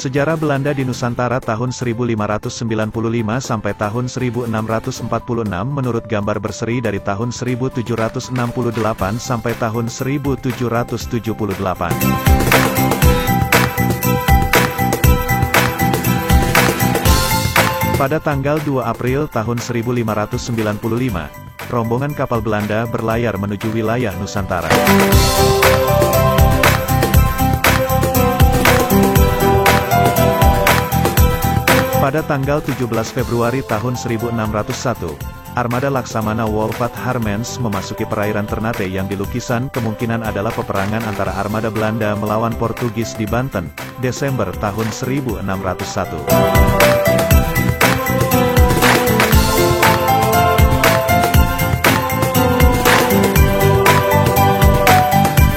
Sejarah Belanda di Nusantara tahun 1595 sampai tahun 1646 menurut gambar berseri dari tahun 1768 sampai tahun 1778. Pada tanggal 2 April tahun 1595, rombongan kapal Belanda berlayar menuju wilayah Nusantara. Pada tanggal 17 Februari tahun 1601, armada Laksamana Wolfgat Harmens memasuki perairan Ternate yang di lukisan kemungkinan adalah peperangan antara armada Belanda melawan Portugis di Banten, Desember tahun 1601.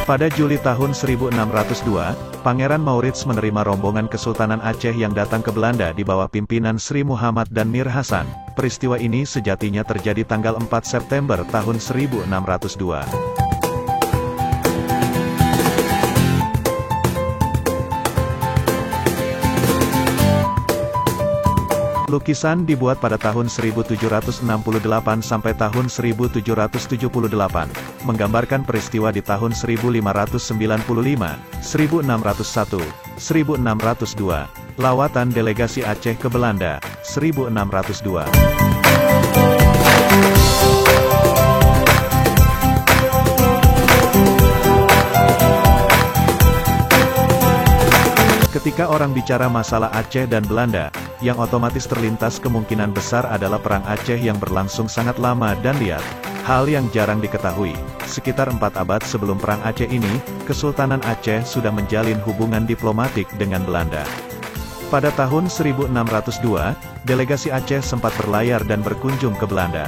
Pada Juli tahun 1602, Pangeran Maurits menerima rombongan Kesultanan Aceh yang datang ke Belanda di bawah pimpinan Sri Muhammad dan Mir Hasan. Peristiwa ini sejatinya terjadi tanggal 4 September tahun 1602. Lukisan dibuat pada tahun 1768 sampai tahun 1778, menggambarkan peristiwa di tahun 1595, 1601, 1602, lawatan delegasi Aceh ke Belanda, 1602. Ketika orang bicara masalah Aceh dan Belanda, yang otomatis terlintas kemungkinan besar adalah Perang Aceh yang berlangsung sangat lama dan liat. Hal yang jarang diketahui, sekitar 4 abad sebelum Perang Aceh ini, Kesultanan Aceh sudah menjalin hubungan diplomatik dengan Belanda. Pada tahun 1602, delegasi Aceh sempat berlayar dan berkunjung ke Belanda.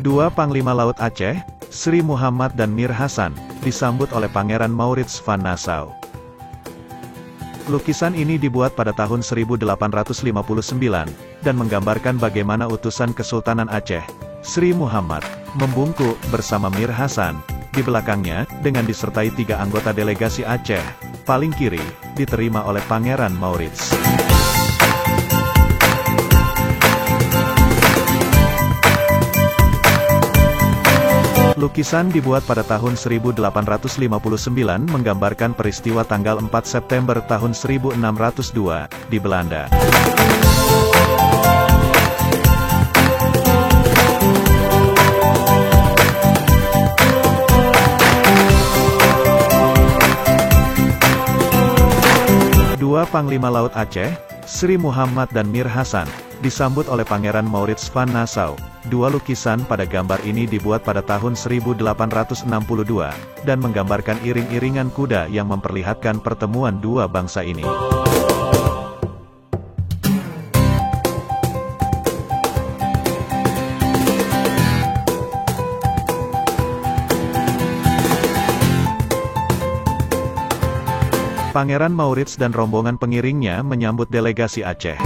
Dua Panglima Laut Aceh, Sri Muhammad dan Mir Hasan, disambut oleh Pangeran Maurits van Nassau. Lukisan ini dibuat pada tahun 1859, dan menggambarkan bagaimana utusan Kesultanan Aceh, Sri Muhammad, membungkuk bersama Mir Hasan. Di belakangnya, dengan disertai 3 anggota delegasi Aceh, paling kiri, diterima oleh Pangeran Maurits. Lukisan dibuat pada tahun 1859 menggambarkan peristiwa tanggal 4 September tahun 1602, di Belanda. Dua Panglima Laut Aceh, Sri Muhammad dan Mir Hasan, disambut oleh Pangeran Maurits van Nassau. Dua lukisan pada gambar ini dibuat pada tahun 1862, dan menggambarkan iring-iringan kuda yang memperlihatkan pertemuan dua bangsa ini. Pangeran Maurits dan rombongan pengiringnya menyambut delegasi Aceh.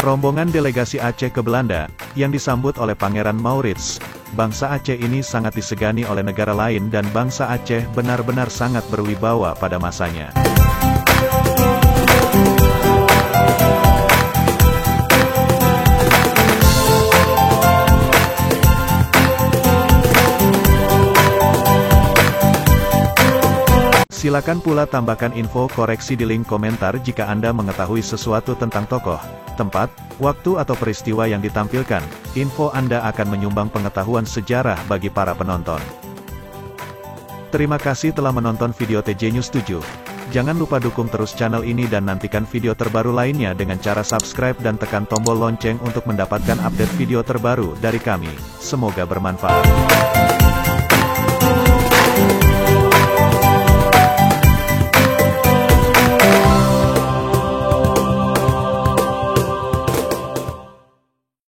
Rombongan delegasi Aceh ke Belanda, yang disambut oleh Pangeran Maurits. Bangsa Aceh ini sangat disegani oleh negara lain dan bangsa Aceh benar-benar sangat berwibawa pada masanya. Silakan pula tambahkan info koreksi di link komentar jika Anda mengetahui sesuatu tentang tokoh, tempat, waktu atau peristiwa yang ditampilkan. Info Anda akan menyumbang pengetahuan sejarah bagi para penonton. Terima kasih telah menonton video TJ News 7. Jangan lupa dukung terus channel ini dan nantikan video terbaru lainnya dengan cara subscribe dan tekan tombol lonceng untuk mendapatkan update video terbaru dari kami. Semoga bermanfaat.